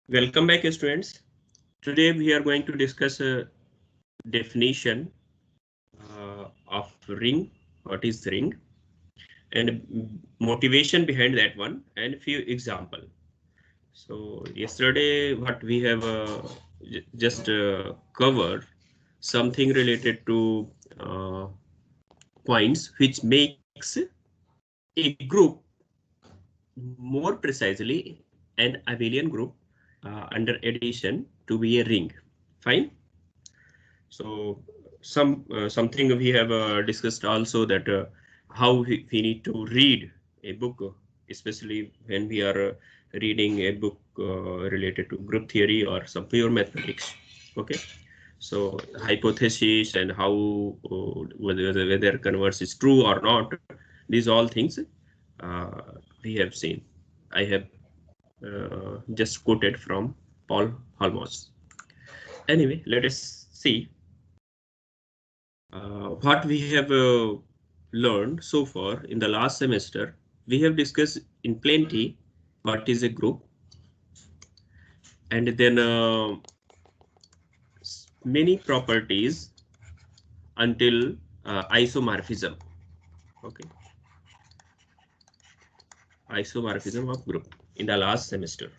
Welcome back, students. Today we are going to discuss a definition of ring. What is ring? And motivation behind that one, and few example. So yesterday, what we have just covered something related to points which makes a group more precisely an abelian group under addition to be a ring. Fine. So something we have discussed also that how we need to read a book, especially when we are reading a book related to group theory or some pure mathematics. Okay. So hypothesis and how whether converse is true or not, these all things we have seen. I have just quoted from Paul Holmos. Anyway, let us see what we have learned so far in the last semester. We have discussed in plenty what is a group, and then many properties until isomorphism. Okay, isomorphism of group in the last semester.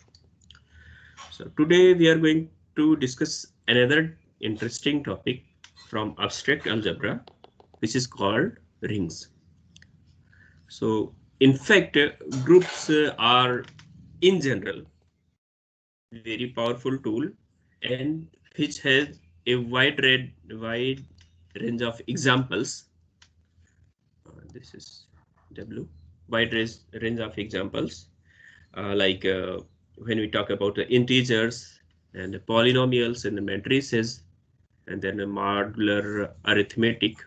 So today we are going to discuss another interesting topic from abstract algebra, which is called rings. So in fact, groups are in general very powerful tool, and which has a wide range of examples. This is W, wide range of examples, like when we talk about the integers and the polynomials and the matrices, and then a modular arithmetics,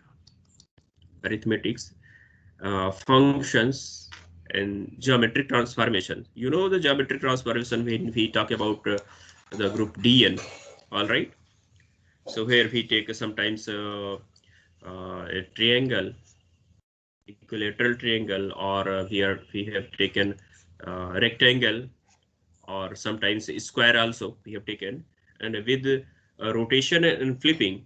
functions, and geometric transformation. You know the geometric transformation when we talk about the group Dn. All right. So here we take sometimes a triangle, equilateral triangle, or here we have taken rectangle, or sometimes a square also we have taken, and with rotation and flipping,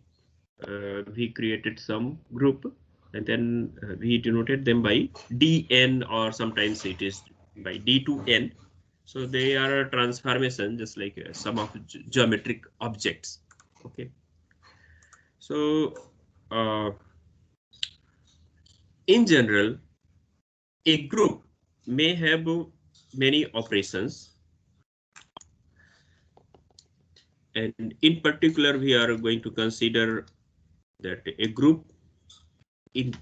we created some group, and then we denoted them by dn, or sometimes it is by d to n. So they are a transformation, just like some of geometric objects. Okay. So in general, a group may have many operations, and in particular we are going to consider that a group, in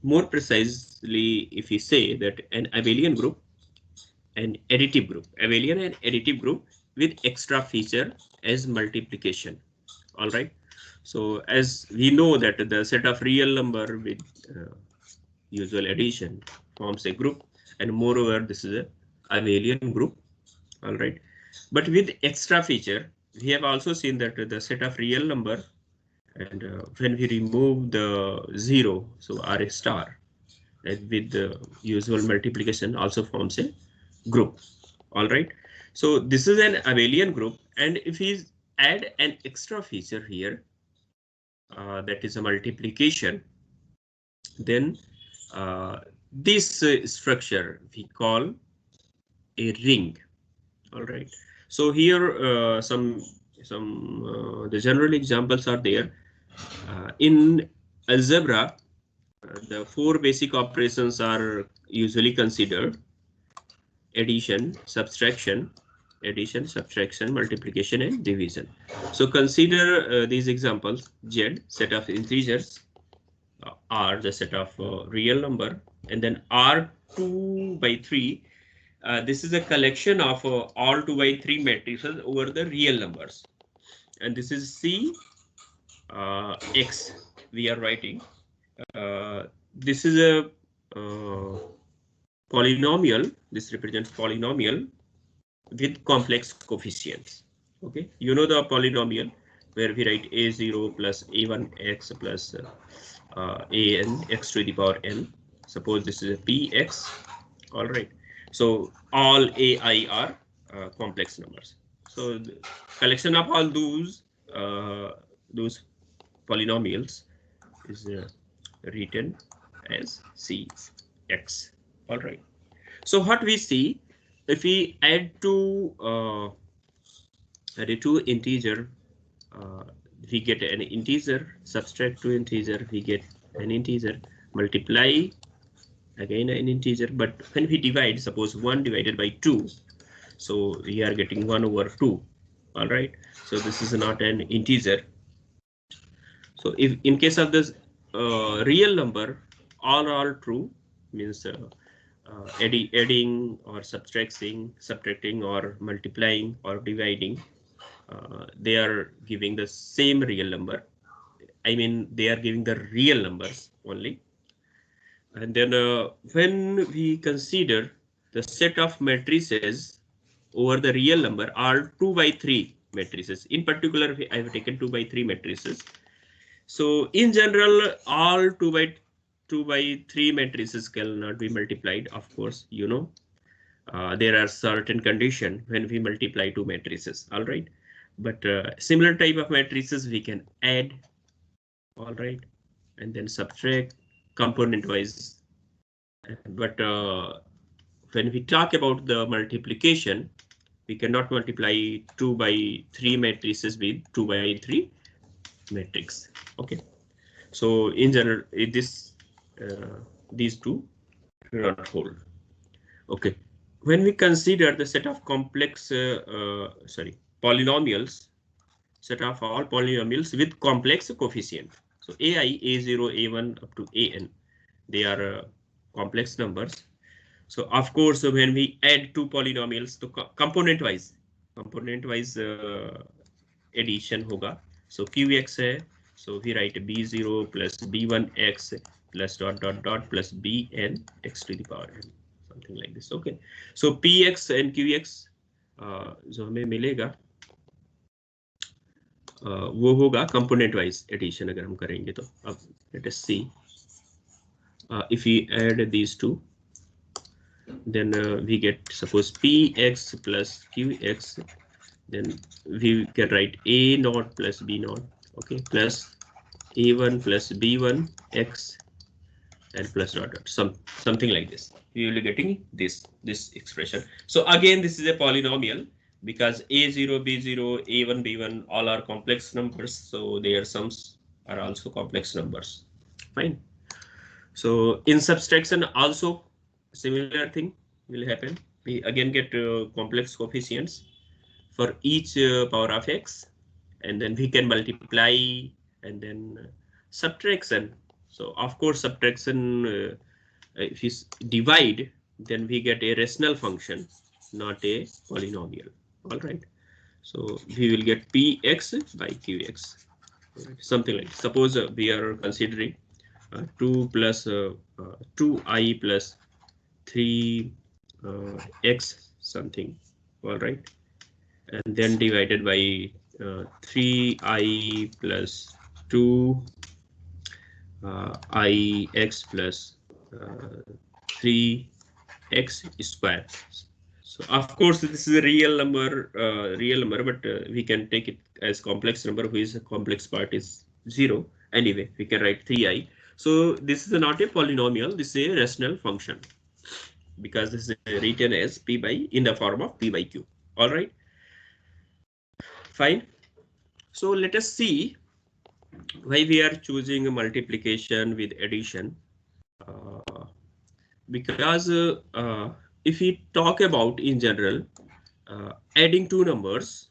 more precisely, if we say that an abelian group and additive group, abelian and additive group with extra feature as multiplication. All right. So as we know that the set of real number with usual addition forms a group, and moreover this is a abelian group. All right. But with extra feature, we have also seen that the set of real number, and when we remove the 0, so R star, and with the usual multiplication also forms a group. All right. So this is an abelian group, and if we add an extra feature here, that is a multiplication, then this structure we call a ring. All right. So here the general examples are there. In algebra, the 4 basic operations are usually considered: addition, subtraction, multiplication, and division. So consider these examples: Z, set of integers, R, the set of real number, and then R2 by 3. This is a collection of all 2 by 3 matrices over the real numbers. And this is C X we are writing. This is a polynomial. This represents polynomial with complex coefficients. Okay, you know the polynomial where we write a0 plus a1x plus an x to the power n. Suppose this is a px. All right. So all ai are complex numbers. So the collection of all those polynomials is written as Cx. All right. So what we see, if we add two integer, we get an integer, subtract two integer, we get an integer, multiply again an integer. But when we divide, suppose 1 divided by 2, so we are getting 1 over 2. All right. So this is not an integer. So if in case of this real number, all are true, means adding or subtracting or multiplying or dividing, they are giving the same real number. I mean, they are giving the real numbers only. And then when we consider the set of matrices over the real number are 2 by 3 matrices. In particular, I have taken 2 by 3 matrices. So in general, all 2 by 3 matrices cannot be multiplied. Of course, you know, there are certain conditions when we multiply 2 matrices. All right. But similar type of matrices we can add. All right. And then subtract component wise. But when we talk about the multiplication, we cannot multiply 2 by 3 matrices with 2 by 3 matrix. Okay. So in general, these two do not hold. Okay. When we consider the set of complex, polynomials, set of all polynomials with complex coefficient. So ai, a0, a1 up to an, they are complex numbers. So of course, when we add two polynomials, to component wise addition hoga. So qx hai, so we write b0 plus b1x plus dot dot dot plus bn x to the power n, something like this. Okay, so px and qx जो हमें मिलेगा वो होगा component wise addition अगर हम करेंगे तो. अब let us see if we add these two, then we get suppose px plus qx, then we can write a naught plus b naught, okay, plus a1 plus b1 x and plus dot dot, something like this. We will be getting this expression. So again, this is a polynomial because a0, b0, a1, b1 all are complex numbers, so their sums are also complex numbers. Fine. So in subtraction also similar thing will happen. We again get complex coefficients for each power of x, and then we can multiply and then subtraction. So of course subtraction, if you divide, then we get a rational function, not a polynomial. All right. So we will get px by qx, something like, suppose we are considering 2 plus 2i plus 3x something. All right. And then divided by 3i plus 2 ix plus 3x square. So of course this is a real number, but we can take it as complex number, whose complex part is 0. Anyway, we can write 3i. So this is not a polynomial, this is a rational function, because this is written as p by, in the form of p by q. All right. Fine. So let us see why we are choosing multiplication with addition. Because if we talk about in general, adding two numbers,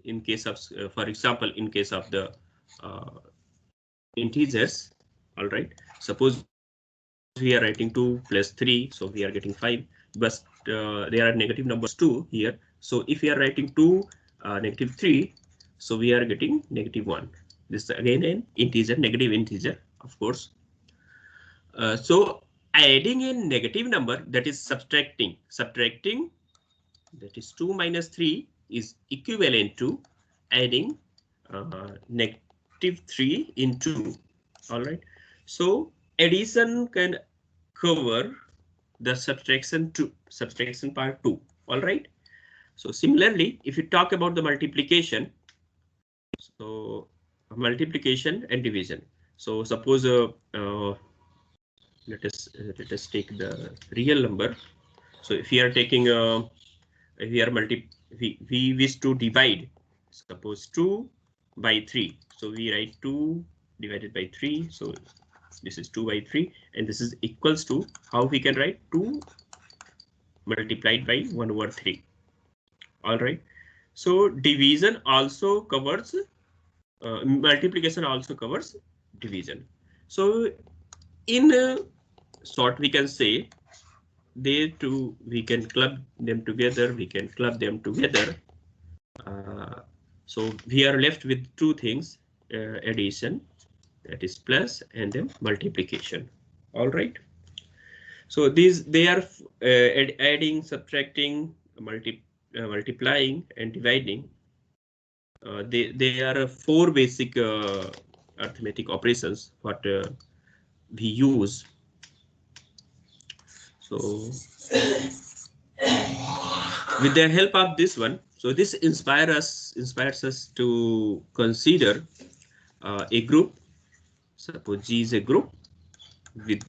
in case of, for example, in case of the integers, all right, suppose we are writing 2 plus 3, so we are getting 5, but there are negative numbers 2 here. So if we are writing 2 negative 3, so we are getting negative 1. This is again an integer, negative integer, of course. So adding a negative number, that is subtracting, that is 2 minus 3 is equivalent to adding negative 3 in 2. All right. So addition can cover the subtraction part 2. All right. So similarly, if you talk about the multiplication, so multiplication and division. So suppose let us take the real number. So if we are taking if we wish to divide, suppose 2 by 3. So we write 2 divided by 3. So this is 2 by 3, and this is equals to, how we can write 2 multiplied by 1 over 3. All right. So division also covers multiplication also covers division. So in short, we can say they two, we can club them together. We can club them together. So we are left with two things: addition, that is plus, and then multiplication. All right. So these, they are adding, subtracting, multiplying, and dividing. They are four basic arithmetic operations what we use. So with the help of this one, so this inspires us to consider a group. Suppose G is a group with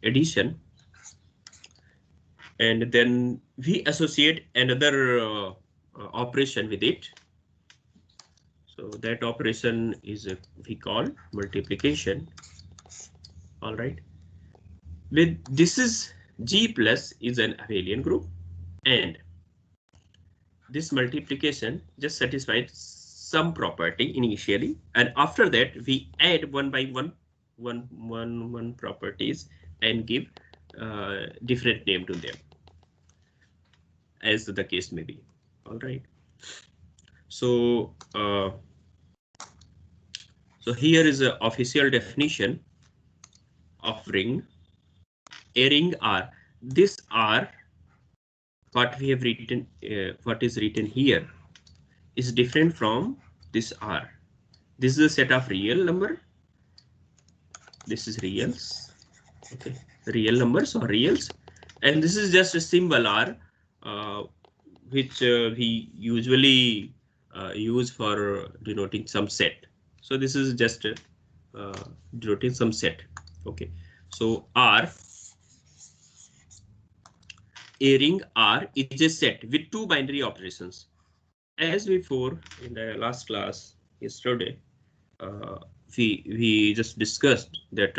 addition, and then we associate another operation with it. So that operation is we call multiplication. All right. With this is G plus is an abelian group, and this multiplication just satisfies some property initially, and after that we add one by one properties and give different name to them, as the case may be. All right. So so here is an official definition of ring. A ring R. This R, what we have written, what is written here, is different from this R. This is a set of real number. This is reals. Okay, real numbers or reals, and this is just a symbol R, which we usually use for denoting some set. So this is just denoting some set. Okay, so R, a ring R is a set with two binary operations. As before in the last class yesterday, we just discussed that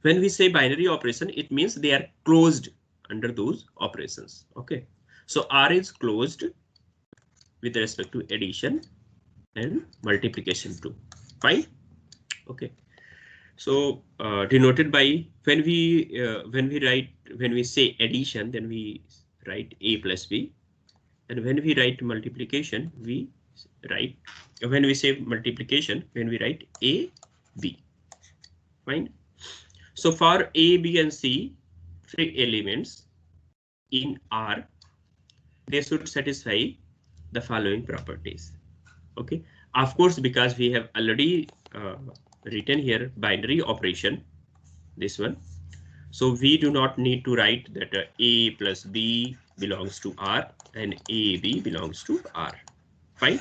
when we say binary operation, it means they are closed under those operations. Okay, so R is closed with respect to addition and multiplication too. Fine. Okay. So denoted by, when we say addition, then we write A plus B, and when we write multiplication, we write, when we say multiplication, when we write A, B. Fine. So for A, B, and C, three elements in R, they should satisfy the following properties. Okay. Of course, because we have already written here binary operation, this one, so we do not need to write that A plus B belongs to R and AB belongs to R. Fine.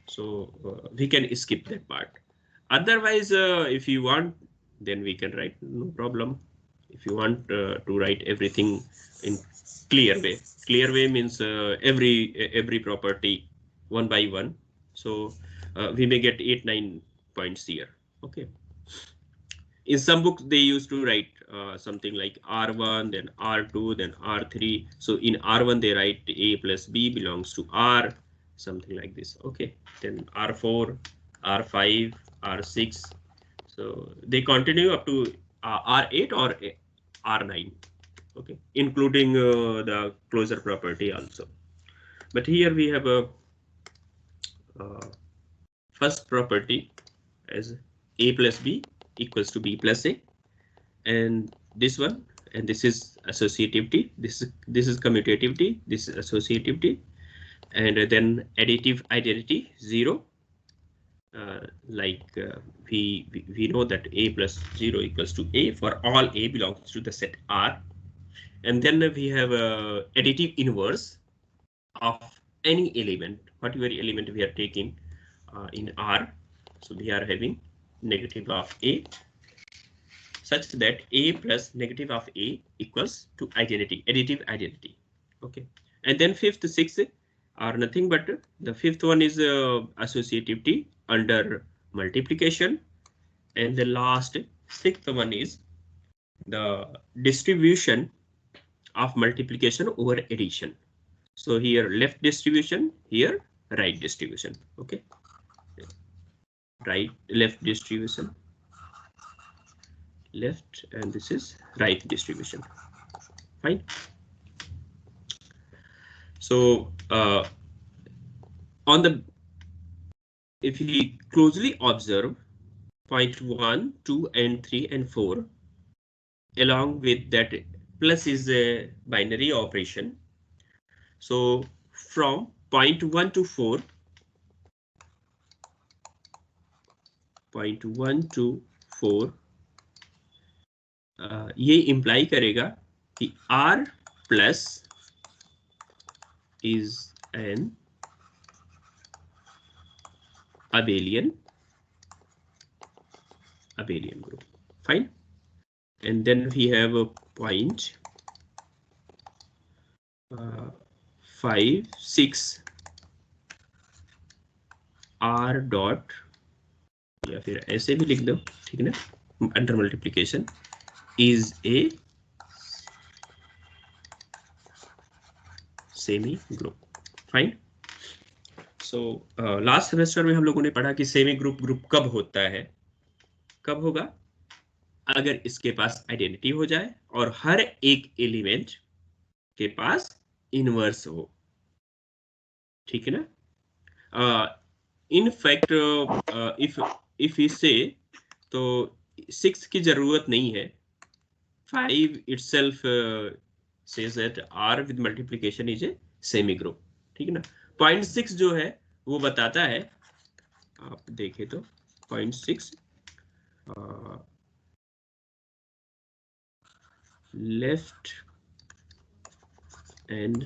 So we can skip that part. Otherwise, if you want, then we can write, no problem. If you want to write everything in clear way. Clear way means every property one by one. So we may get 8-9 points here. Okay. In some books, they used to write something like R1, then R2, then R3. So in R1, they write A plus B belongs to R, something like this. Okay. Then R4, R5, R6. So they continue up to R8 or R9. Okay, including the closure property also. But here we have a first property as A plus B equals to B plus A, and this one, and this is associativity, this is commutativity, this is associativity, and then additive identity 0. We know that A plus 0 equals to A for all A belongs to the set R. And then we have additive inverse. of any element, whatever element we are taking in R. So we are having negative of A, such that A plus negative of A equals to identity, additive identity. Okay, and then fifth, sixth are nothing but the fifth one is associativity under multiplication, and the last sixth one is the distribution of multiplication over addition. So here left distribution, here right distribution. Okay, right, left distribution, left, and this is right distribution. Fine. So on the, if we closely observe point 1, 2, and 3 and 4, along with that plus is a binary operation. So from point 1 to 4, point 1 to 4, ये imply करेगा कि R plus is an abelian group. Fine. And then we have a point 5, 6 R dot, या फिर ऐसे भी लिख दो, ठीक है ना, under multiplication is a semi group. Fine. So last semester में हम लोगों ने पढ़ा कि सेमी ग्रुप कब होता है, कब होगा, अगर इसके पास आइडेंटिटी हो जाए और हर एक एलिमेंट के पास इनवर्स हो, ठीक है ना. इन फैक्ट इफ वी से तो 6 की जरूरत नहीं है, 5 itself says that R with multiplication is a semi group, ठीक है ना. 0.6 जो है वो बताता है, आप देखें तो 0.6 left and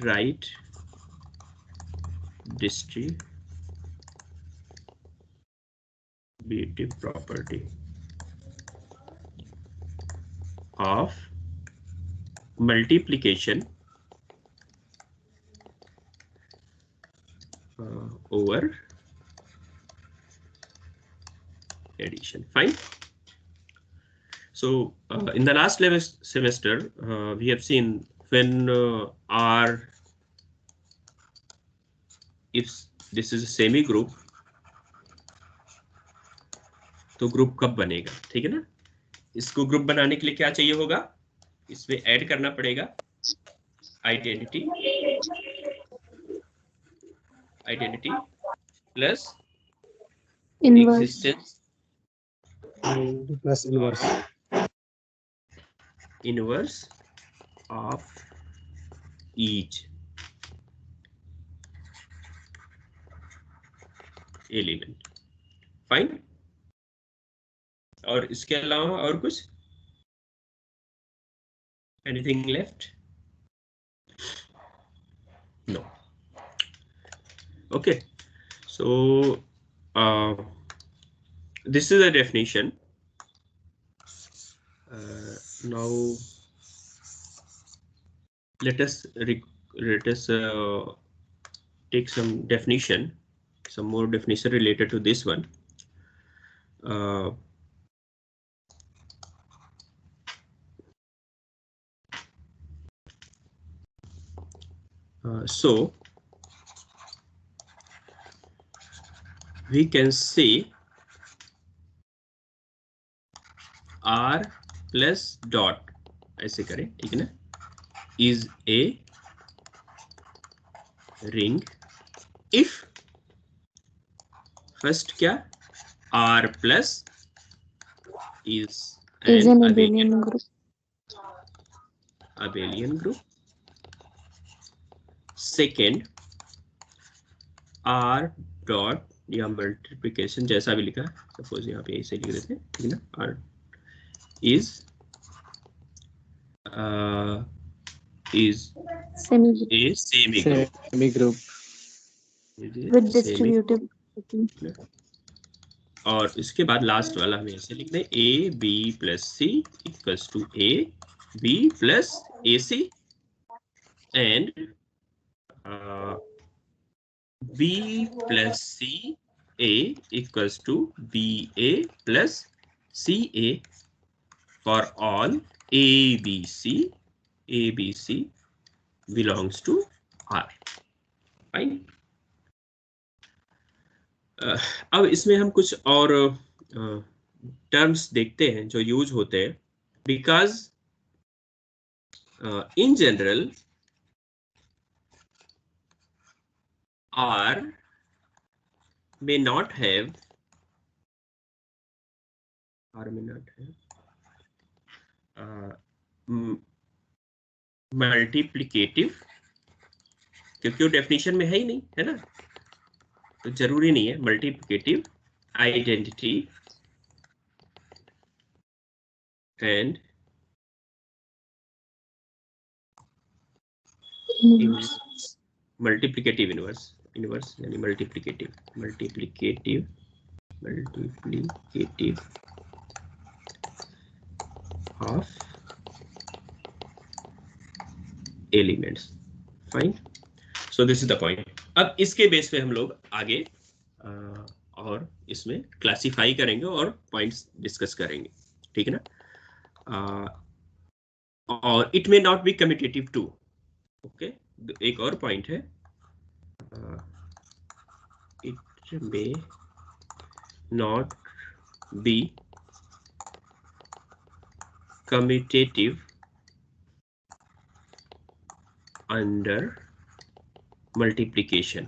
right distributive property of multiplication over addition. Fine. So in the last semester we have seen when R, if this is a semi group, तो ग्रुप कब बनेगा, ठीक है ना. इसको ग्रुप बनाने के लिए क्या चाहिए होगा, इसमें ऐड करना पड़ेगा identity plus existence plus inverse of each element. Fine. और इसके अलावा और कुछ, anything left? No. Okay, so this is a definition. Now let us take some definition, some more definition related to this one. So we can say R plus dot, ऐसे करें, ठीक है ना, is a ring if first क्या, R plus is an abelian group. Second, R dot या multiplication जैसा भी लिखा, सपोज यहाँ पे ऐसे लिख देते हैं, ठीक है ना, R is Semi A semi group. Semi group. with Semi. distributive property. और इसके बाद लास्ट वाला हमें ऐसे लिखना है A B plus C equals to A B plus A C and B plus C A equals to B A plus C A for all A B C belongs to R. फाइन. अब इसमें हम कुछ और terms देखते हैं जो use होते हैं because in general R may not have multiplicative, क्योंकि वो डेफिनेशन में है ही नहीं, है ना, तो जरूरी नहीं है multiplicative identity and multiplicative inverse यानी multiplicative of elements. Fine. So this is the point. अब इसके बेस पे हम लोग आगे और इसमें क्लासिफाई करेंगे और पॉइंट्स डिस्कस करेंगे, ठीक है ना. और it may not be commutative too. Okay, एक और पॉइंट है, it may not be commutative under multiplication.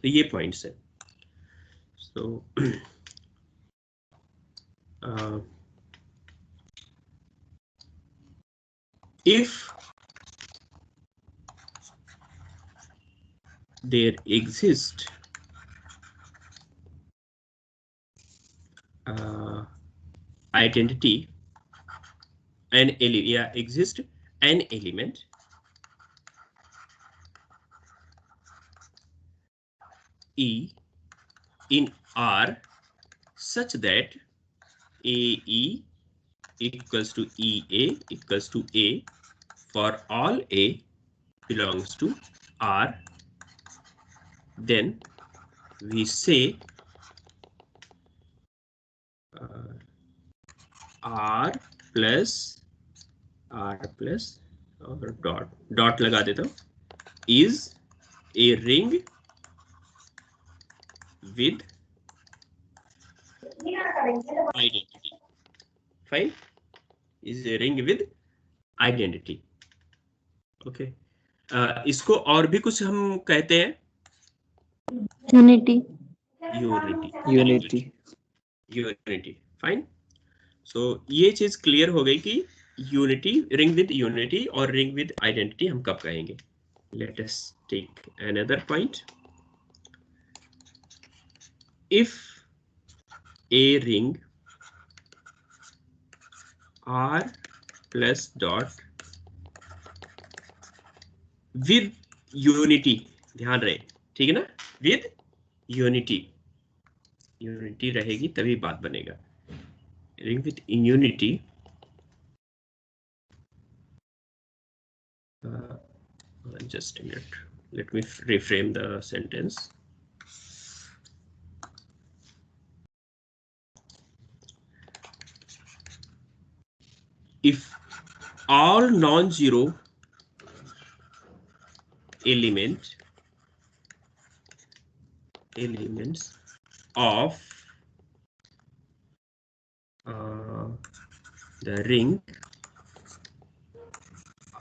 तो ये पॉइंट्स है. So if there exists identity exist an element E in R such that AE equals to EA equals to A for all A belongs to R, then we say R plus और dot लगा देता हूँ is a ring with identity. Fine, is a ring with identity. Okay. इसको और भी कुछ हम कहते हैं, यूनिटी. फाइन. सो ये चीज क्लियर हो गई कि यूनिटी, रिंग विद यूनिटी और रिंग विद आइडेंटिटी हम कब कहेंगे. Let us take another point. If a ring R plus dot with unity, ध्यान रहे, ठीक है ना, विद यूनिटी रहेगी तभी बात बनेगा. Ring with unity just a minute, let me reframe the sentence. If all non-zero elements of the ring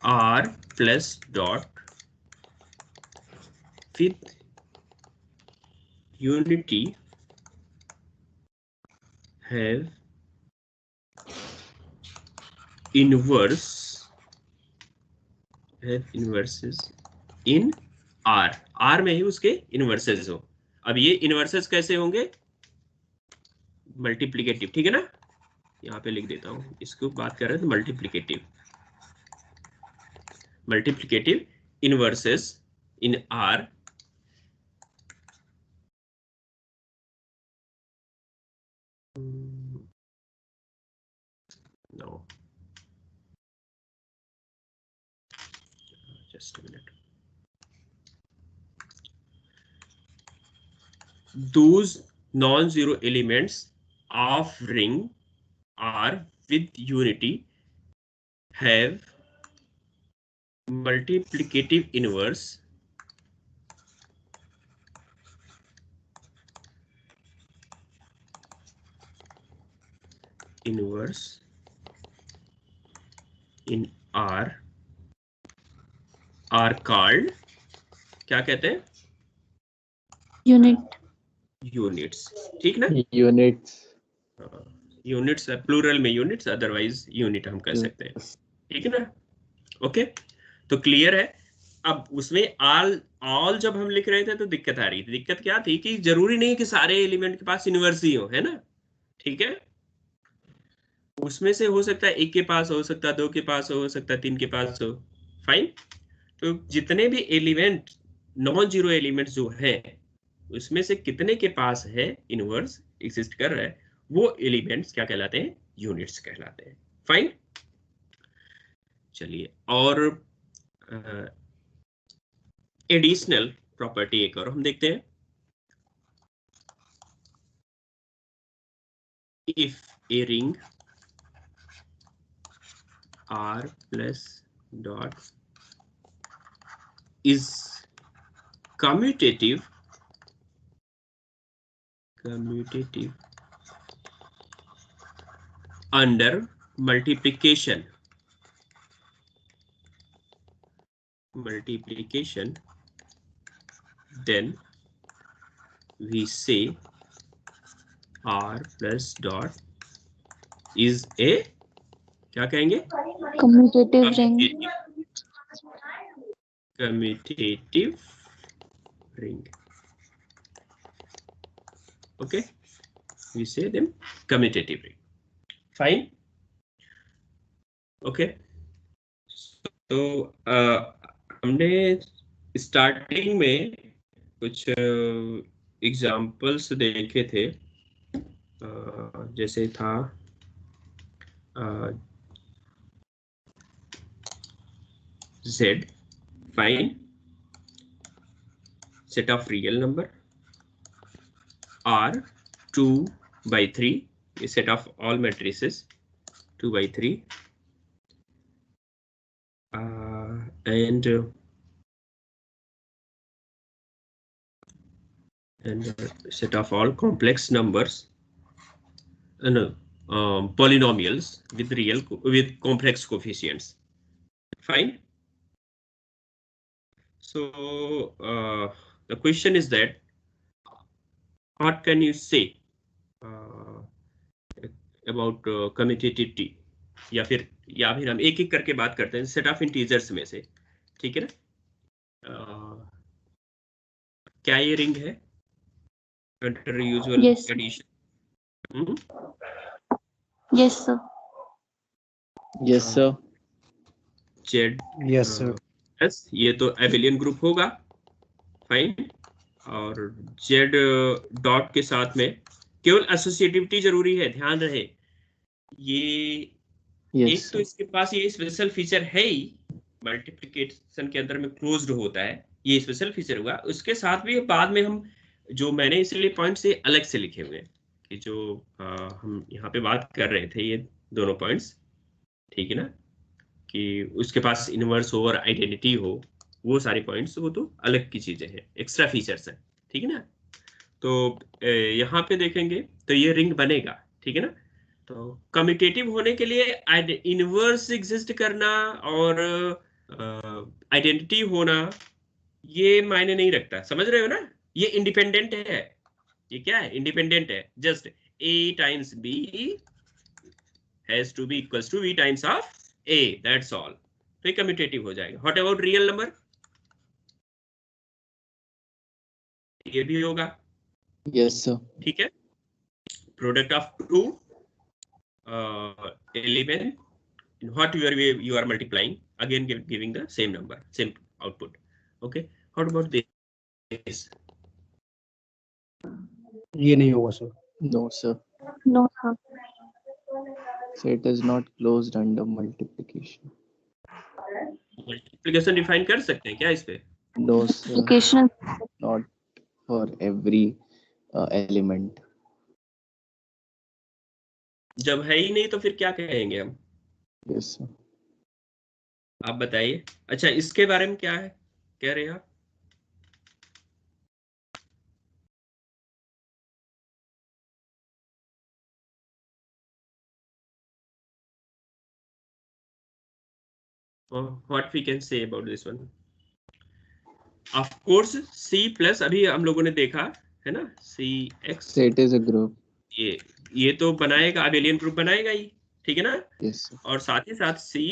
R plus dot with unity have inverses in R. R में ही उसके इनवर्सेस हो. अब ये inverses कैसे होंगे, मल्टीप्लिकेटिव, ठीक है ना, यहाँ पे लिख देता हूँ, इसको बात कर रहे थे multiplicative inverses in R no just a minute. Those non-zero elements of ring R with unity have multiplicative inverse in R are called, क्या कहते हैं? यूनिट। यूनिट्स, ठीक ना? यूनिट्स। यूनिट्स प्लूरल में यूनिट्स, अदरवाइज यूनिट हम कह सकते हैं, ठीक है ना? ओके, तो क्लियर है। अब उसमें ऑल जब हम लिख रहे थे तो दिक्कत आ रही थी। दिक्कत क्या थी कि जरूरी नहीं कि सारे एलिमेंट के पास इनवर्स ही हो, है ना? ठीक है, उसमें से हो सकता है एक के पास हो सकता है, दो के पास हो सकता है, तीन के पास हो, फाइन। तो जितने भी एलिमेंट नॉन जीरो एलिमेंट जो है उसमें से कितने के पास है इनवर्स एग्जिस्ट कर रहा है, वो एलिमेंट्स क्या कहलाते हैं? यूनिट्स कहलाते हैं, फाइन। चलिए, और एडिशनल प्रॉपर्टी एक और हम देखते हैं। If a ring R plus dot is commutative under multiplication, then we say R plus dot is a, क्या कहेंगे? Commutative ring. Commutative ring. Okay, we say them commutative ring. Fine. Okay. तो हमने starting में कुछ examples देखे थे, जैसे था Z, fine, set of real number, R 2/3, a set of all matrices 2/3, and set of all complex numbers, polynomials with complex coefficients, fine. So the question is that what can you say about commutativity, या फिर हम एक एक करके बात करते हैं set of integers में से, ठीक है ना? क्या ये रिंग है under usual addition? Yes sir. Yes sir. Z, yes sir. Yes, ये तो एबेलियन ग्रुप होगा, फाइन। और जेड डॉट के साथ में केवल एसोसिएटिविटी जरूरी है, ध्यान रहे। ये एक तो इसके पास ये स्पेशल फीचर है ही, मल्टीप्लिकेशन के अंदर में क्लोज्ड होता है, ये स्पेशल फीचर हुआ। उसके साथ भी बाद में हम जो मैंने इसलिए पॉइंट से अलग से लिखे हुए हैं कि जो हम यहाँ पे बात कर रहे थे, ये दोनों पॉइंट्स, ठीक है ना, कि उसके पास इनवर्स हो और आइडेंटिटी हो, वो सारे पॉइंट्स वो तो अलग की चीजें हैं, एक्स्ट्रा फीचर्स हैं, ठीक है ना। तो यहाँ पे देखेंगे तो ये रिंग बनेगा, ठीक है ना। तो कम्यूटेटिव होने के लिए इनवर्स एग्जिस्ट करना और आइडेंटिटी होना ये मायने नहीं रखता, समझ रहे हो ना। ये इंडिपेंडेंट है, ये क्या है? इंडिपेंडेंट है। Just A times B has to be equals to V times of A, that's all. तो ये कम्यूटेटिव हो जाएगा। What about real number? ये भी होगा, यस सर। ठीक है। Product of two element in whatever way you are multiplying, again giving the same number, same output. Okay, what about this? ये नहीं होगा sir. No sir. No, sir. So it is not closed under multiplication. Multiplication define कर सकते हैं क्या इस पे? No sir. Multiplication. Not for every element. जब है ही नहीं तो फिर क्या कहेंगे हम? Yes sir. आप बताइए. अच्छा, इसके बारे में क्या है, कह रहे हैं आप? What we can say about this one? Of course, C plus अभी हम लोगों ने देखा है ना, CX. So it is a group. ये तो बनाएगा, अबेलियन ग्रुप बनाएगा ही, ठीक है ना? Yes sir. और साथ ही साथ C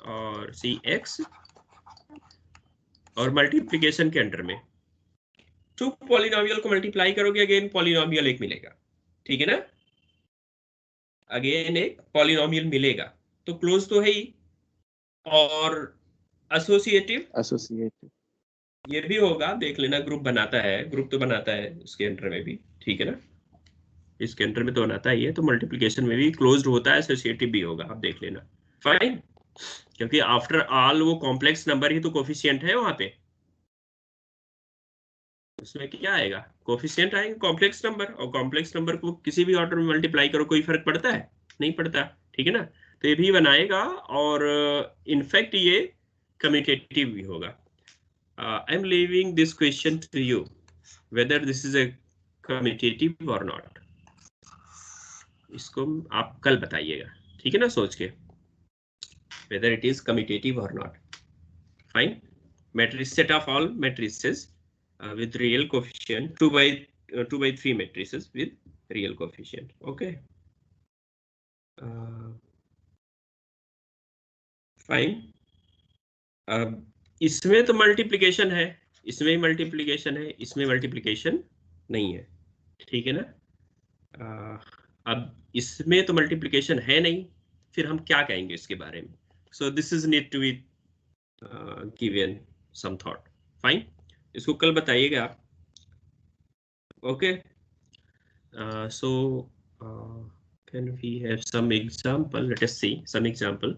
और CX और मल्टीप्लिकेशन के अंडर में टू पॉलिनोमियल को मल्टीप्लाई करोगे, अगेन पॉलिनोमियल एक मिलेगा, ठीक है ना? अगेन एक पॉलिनोमियल मिलेगा, तो क्लोज तो है ही. और एसोसिएटिव ये भी होगा, देख लेना. ग्रुप बनाता है, ग्रुप तो बनाता है उसके अंडर में भी, ठीक है ना? इसके अंडर में तो बनाता ही है, तो मल्टीप्लिकेशन में भी क्लोज्ड होता है, एसोसिएटिव भी होगा, आप देख लेना. फाइन, क्योंकि आफ्टर ऑल वो कॉम्प्लेक्स नंबर ही तो कोफिशिएंट है वहां पे. उसमें क्या आएगा? कोफिशिएंट आएंगे, कॉम्प्लेक्स नंबर. और कॉम्प्लेक्स नंबर को किसी भी ऑर्डर में मल्टीप्लाई करो, कोई फर्क पड़ता है? नहीं पड़ता, ठीक है ना? तो ये भी बनाएगा, और इनफैक्ट ये कम्यूटेटिव भी होगा. I am leaving this question to you, whether this is a commutative और नॉट. इसको आप कल बताइएगा, ठीक है ना, सोच के, whether it is commutative or not. Fine. Matrix set of all matrices with real coefficient, 2 by 3 matrices with real coefficient. Okay. Fine. इसमें तो मल्टीप्लिकेशन है, इसमें मल्टीप्लिकेशन है, इसमें मल्टीप्लिकेशन नहीं है, ठीक है ना? अब इसमें तो मल्टीप्लिकेशन है नहीं, फिर हम क्या कहेंगे इसके बारे में? So this is need to be given some thought. Fine. इसको कल बताइएगा आप. Okay. So can we have some example? Let us see some example.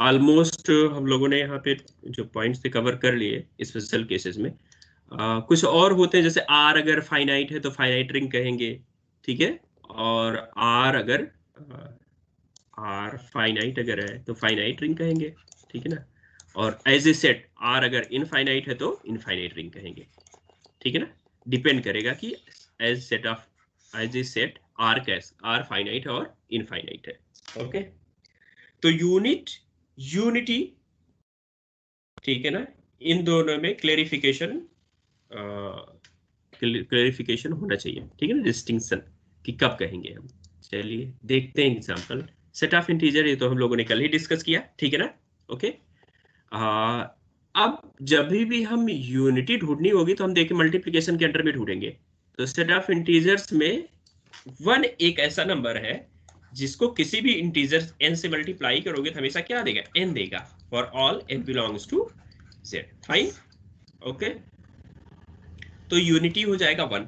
Almost हम लोगों ने यहाँ पे जो पॉइंट्स थे कवर कर लिए स्पेशल केसेस में. कुछ और होते हैं, जैसे R अगर फाइनाइट है तो फाइनाइट रिंग कहेंगे, ठीक है? और R अगर R फाइनाइट अगर है तो फाइनाइट रिंग कहेंगे, ठीक है ना? और एज ए सेट R अगर इनफाइनाइट है तो इनफाइनाइट रिंग कहेंगे, ठीक है ना? डिपेंड करेगा कि एज ए सेट R कैस R फाइनाइट और इनफाइनाइट है. ओके, तो यूनिटी, ठीक है ना? इन दोनों में क्लेरिफिकेशन होना चाहिए, ठीक है ना? डिस्टिंक्शन कि कब कहेंगे हम. चलिए देखते हैं एग्जांपल. सेट ऑफ इंटीजर, ये तो हम लोगों ने कल ही डिस्कस किया, ठीक है ना? ओके. अब जब भी हम यूनिटी ढूंढनी होगी तो हम देखें मल्टीप्लिकेशन के अंडर में ढूंढेंगे. तो सेट ऑफ इंटीजर्स में 1 एक ऐसा नंबर है जिसको किसी भी इंटीजर n से मल्टीप्लाई करोगे तो हमेशा क्या देगा? n देगा, for all n belongs to z. Fine. Okay, तो यूनिटी हो जाएगा 1.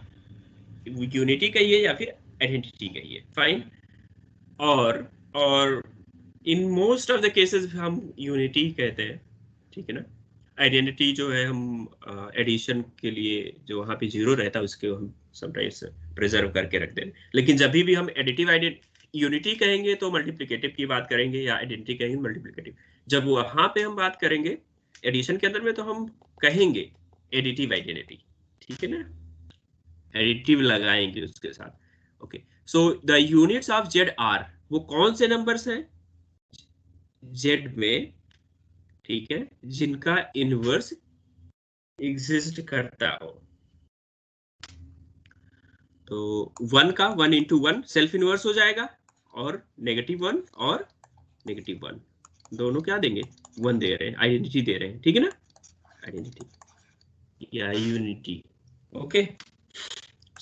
यूनिटी कहिए या फिर आइडेंटिटी कहिए. फाइन. और in most of the cases हम यूनिटी कहते हैं, ठीक है ना? आइडेंटिटी जो है हम एडिशन के लिए जो वहाँ पे 0 रहता है उसको हम समटाइम्स प्रिजर्व करके रखते हैं. लेकिन जब भी हम एडिटिव यूनिटी कहेंगे तो मल्टीप्लिकेटिव की बात करेंगे, या आइडेंटिटी कहेंगे मल्टीप्लिकेटिव. जब वहाँ पे हम बात करेंगे एडिशन के अंदर में तो हम कहेंगे एडिटिव आइडेंटिटी, ठीक है ना? एडिटिव लगाएंगे उसके साथ. Okay, so the units of Z are, वो कौन से नंबर्स हैं जेड में, ठीक है, जिनका इनवर्स एग्जिस्ट करता हो? तो 1 का 1 into 1 सेल्फ इनवर्स हो जाएगा, और -1 और -1 दोनों क्या देंगे? 1 दे रहे हैं, आइडेंटिटी दे रहे हैं, ठीक है ना? आइडेंटिटी या यूनिटी. ओके,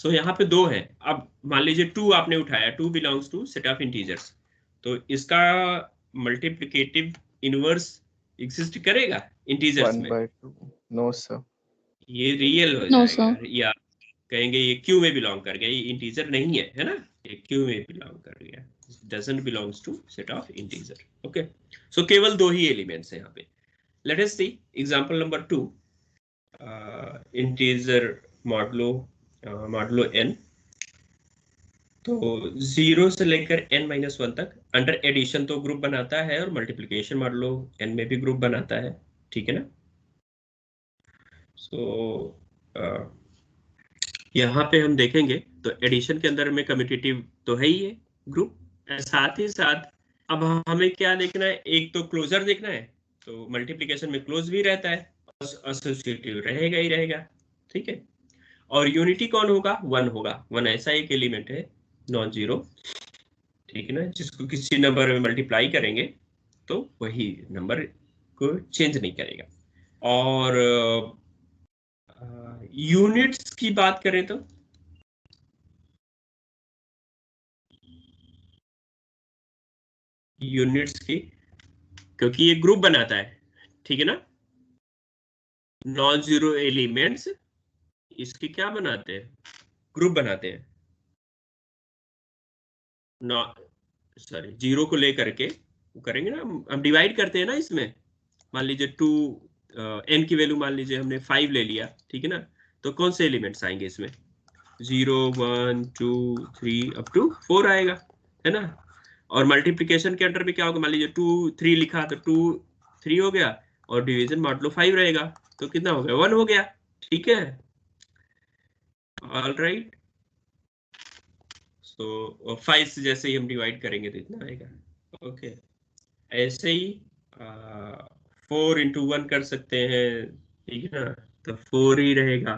सो यहाँ पे 2 है। अब मान लीजिए 2 आपने उठाया, 2 belongs to set of integers, तो इसका मल्टीप्लिकेटिव इनवर्स एग्जिस्ट करेगा इंटीजर्स 1 में? by 2. No, sir. ये रियल हो No, जाएगा, sir. या कहेंगे ये क्यू में बिलोंग कर गया, ये इंटीजर नहीं है, है ना, ये क्यू में बिलोंग कर गया, doesn't belongs to set of integer. Okay, so केवल 2 ही एलिमेंट्स हैं यहाँ पे। Let us see example number 2, integer modulo n, तो 0 से लेकर n-1 तक अंडर एडिशन तो ग्रुप बनाता है, और मल्टीप्लिकेशन मॉडुलो n में भी ग्रुप बनाता है, ठीक है ना। सो यहाँ पे हम देखेंगे तो एडिशन के अंदर में कम्यूटेटिव तो है ही है ग्रुप, साथ ही साथ अब हमें क्या देखना है, एक तो क्लोजर देखना है, तो मल्टीप्लिकेशन में क्लोज भी रहता है, एसोसिएटिव रहेगा ही रहेगा, ठीक है। और यूनिटी कौन होगा? 1 होगा। 1 ऐसा एक एलिमेंट है नॉन जीरो, ठीक है ना, जिसको किसी नंबर में मल्टीप्लाई करेंगे तो वही नंबर को चेंज नहीं करेगा। और यूनिट्स की बात करें तो यूनिट्स की, क्योंकि ये ग्रुप बनाता है, ठीक है ना, नॉन जीरो एलिमेंट्स इसके क्या बनाते हैं? ग्रुप बनाते हैं। सॉरी, जीरो को लेकर के करेंगे ना, हम डिवाइड करते हैं ना इसमें। मान लीजिए 2 n की वैल्यू मान लीजिए हमने 5 ले लिया, ठीक है ना, तो कौन से एलिमेंट्स आएंगे इसमें? 0 1 2 3 अप टू 4 आएगा, है ना। और मल्टीप्लिकेशन के अंडर में क्या होगा? मान लीजिए 2 3 लिखा तो 2 3 हो गया, और डिवीजन मॉडुलो 5 रहेगा, तो कितना हो गया? 1 हो गया, ठीक है। ऑल राइट, सो 5 से जैसे ही हम डिवाइड करेंगे तो इतना आएगा, ओके। ऐसे ही 4 into 1 कर सकते हैं, ठीक है ना, तो 4 ही रहेगा,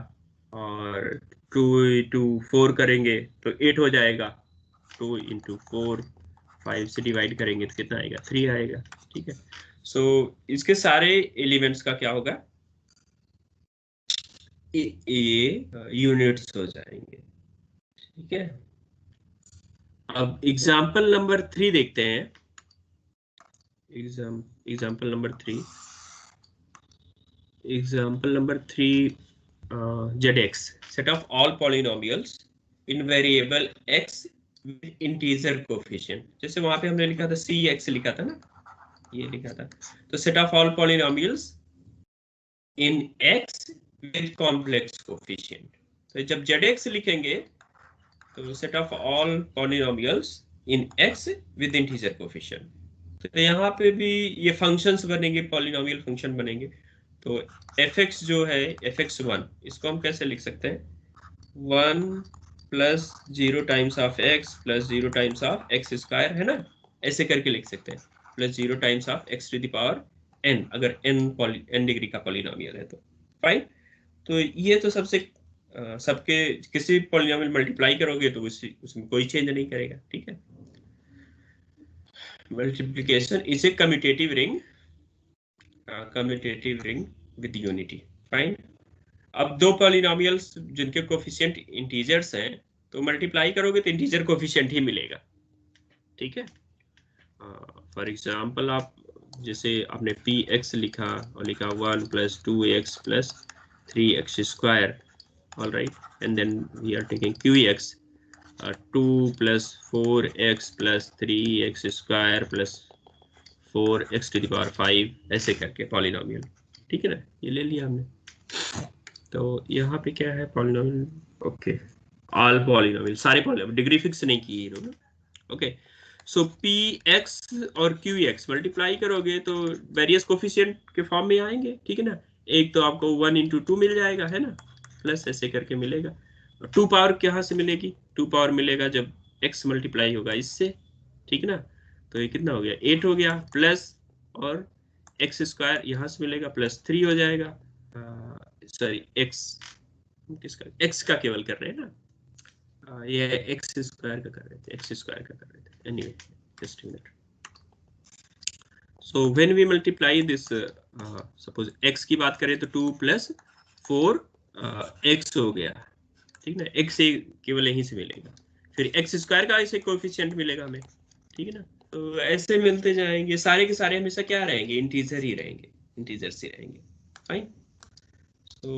और 2 into 4 करेंगे तो 8 हो जाएगा, 2 into 4 5 से डिवाइड करेंगे तो कितना आएगा? 3 आएगा, ठीक है। सो इसके सारे एलिमेंट्स का क्या होगा? ये यूनिट्स हो जाएंगे, ठीक है। अब एग्जाम्पल नंबर 3 देखते हैं। Example number 3, example number 3, zx, set of all polynomials in variable x with integer coefficient। जैसे वहां पे हमने लिखा था cx लिखा था ना, ये लिखा था, तो set of all polynomials in x with complex coefficient। तो जब zx लिखेंगे तो set of all polynomials in x with integer coefficient। तो यहाँ पे भी ये फंक्शंस बनेंगे, पॉलिनोमियल फंक्शन बनेंगे। तो fx जो है fx1, इसको हम कैसे लिख सकते हैं? 1 plus 0 times of x plus 0 times of x square, है ना, ऐसे करके लिख सकते हैं, plus 0 times of x to the power n, अगर n डिग्री का पॉलिनोमियल है तो फाइन। तो ये तो सबके किसी पॉलिनोमियल मल्टीप्लाई करोगे तो उसमें कोई चेंज नहीं करेगा, ठीक है। Multiplication is a commutative ring with unity, fine। अब दो पॉलिनोमियल्स जिनके कोफिशिएंट इंटीजर्स हैं, तो मल्टीप्लाई करोगे तो इंटीजर कोफिशिएंट ही मिलेगा, ठीक है। फॉर एग्जांपल आप जैसे आपने px लिखा और लिखा 1 plus 2x plus 3x square, all right, and then we are taking qx 2 plus 4x plus 3x square plus 4x to the power 5, ऐसे करके पॉलिनोमियल, ठीक है ना, ये ले लिया हमने। तो यहाँ पे क्या है? पॉलिनोमियल, ओके, ऑल पॉलिनोमियल, सारे पॉलिनोमियल, डिग्री फिक्स नहीं की इन्होंने, ओके। सो px और qx मल्टीप्लाई करोगे तो वेरियस कोफिशिएंट के फॉर्म में आएंगे, ठीक है ना। एक तो आपको 1 into 2 मिल जाएगा, है ना, प्लस ऐसे करके मिलेगा। 2 पावर कहाँ से मिलेगी? 2 पावर मिलेगा जब x मल्टीप्लाई होगा इससे, ठीक है ना। तो ये कितना हो गया? 8 हो गया, प्लस और x स्क्वायर यहाँ से मिलेगा, प्लस 3 हो जाएगा। सॉरी, x का केवल कर रहे हैं ना, ये x स्क्वायर का कर रहे थे, x स्क्वायर का कर रहे थे, anyway just a minute. So when we multiply this, suppose x की बात करें तो 2 प्लस 4 x हो गया, ठीक है ना, x से केवल यहीं से मिलेगा, फिर x स्क्वायर का ऐसे कोएफिशिएंट मिलेगा हमें, ठीक है ना। तो ऐसे मिलते जाएंगे, सारे के सारे हमेशा क्या रहेंगे, इंटीजर ही रहेंगे, इंटीजर्स ही रहेंगे। Fine. So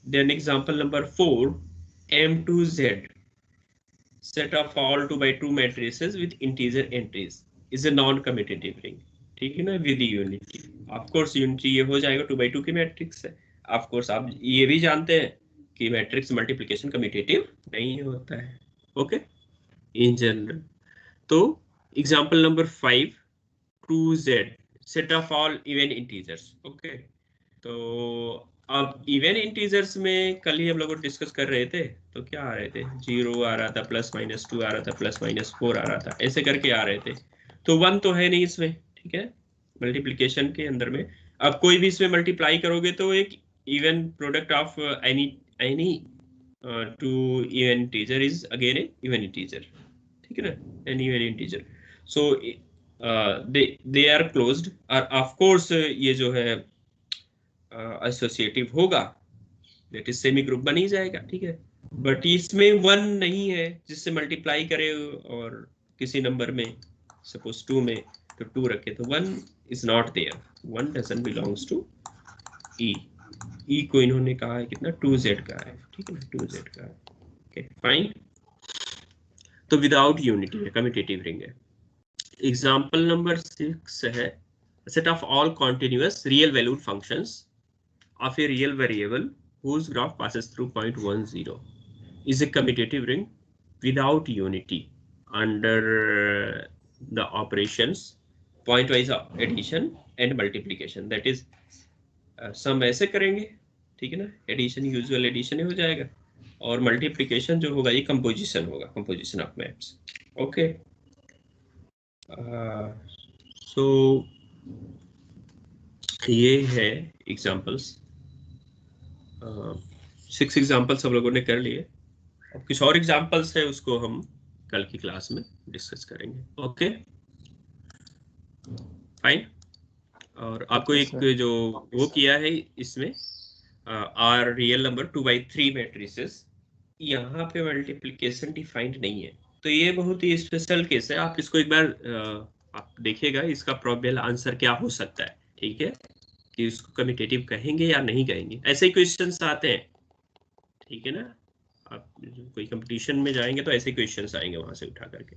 then example number 4, M2Z set of all 2 by 2 matrices with integer entries is a non-commutative ring, ठीक है ना, with unity। Of course unity ये हो जाएगा 2 by 2 की मैट्रिक्स है। Of course आप ये भी जानते हैं कि मैट्रिक्स मल्टीप्लिकेशन कम्यूटेटिव नहीं होता है, ओके, इन जनरल। तो example number 5, 2Z set of all even integers, okay. तो अब इवन इंटीजर्स में कल ही हम लोग डिस्कस कर रहे थे, तो क्या आ रहे थे, 0 आ रहा था, +-2 आ रहा था, +-4 आ रहा था, ऐसे करके आ रहे थे। तो 1 तो है नहीं इसमें, ठीक है, मल्टीप्लिकेशन के अंदर में। अब कोई भी इसमें मल्टीप्लाई करोगे तो एक even product of any two even integer is again a even integer, ठीक है ना, any even integer. So they are closed, और ऑफ कोर्स ये जो है एसोसिएटिव होगा, दैट इज सेमी ग्रुप बन ही जाएगा, ठीक है। बट इसमें 1 नहीं है जिससे मल्टीप्लाई करे और किसी नंबर में सपोज 2 में तो 2 रखे, तो 1 is not there, 1 doesn't belongs to E. E को इन्होंने कहा है कितना, 2Z का है, ठीक है ना, 2Z का है, ओके फाइन। तो विदाउट यूनिटी है, कम्यूटेटिव रिंग है। एग्जांपल नंबर 6 है, set of all continuous real valued functions of a real variable whose graph passes through point 1, 0 is a commutative ring without unity under the operations pointwise addition and multiplication, that is sum ऐसे करेंगे, ठीक है ना, addition usual addition हो जाएगा, और multiplication जो होगा ये कंपोजिशन होगा, कंपोजिशन ऑफ मैप्स, ओके। सो ये है एग्जांपल्स, 6 एग्जाम्पल्स हम लोगों ने कर लिए। अब कुछ और एग्जाम्पल्स है उसको हम कल की क्लास में डिस्कस करेंगे, ओके फाइन। और आपको एक जो वो किया है इसमें R real number 2 by 3 matrices, यहाँ पे मल्टीप्लिकेशन डिफाइंड नहीं है, तो ये बहुत ही स्पेशल केस है। आप इसको एक बार आप देखिएगा, इसका प्रोबेबल आंसर क्या हो सकता है, ठीक है, कि उसको कम्यूटेटिव कहेंगे या नहीं कहेंगे, ऐसे ही क्वेश्चंस आते हैं, ठीक है ना। आप कोई कंपटीशन में जाएंगे तो ऐसे क्वेश्चंस आएंगे वहां से उठा करके।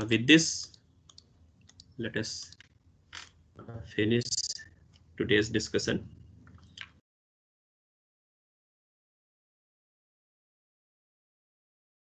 With this let us finish today's discussion.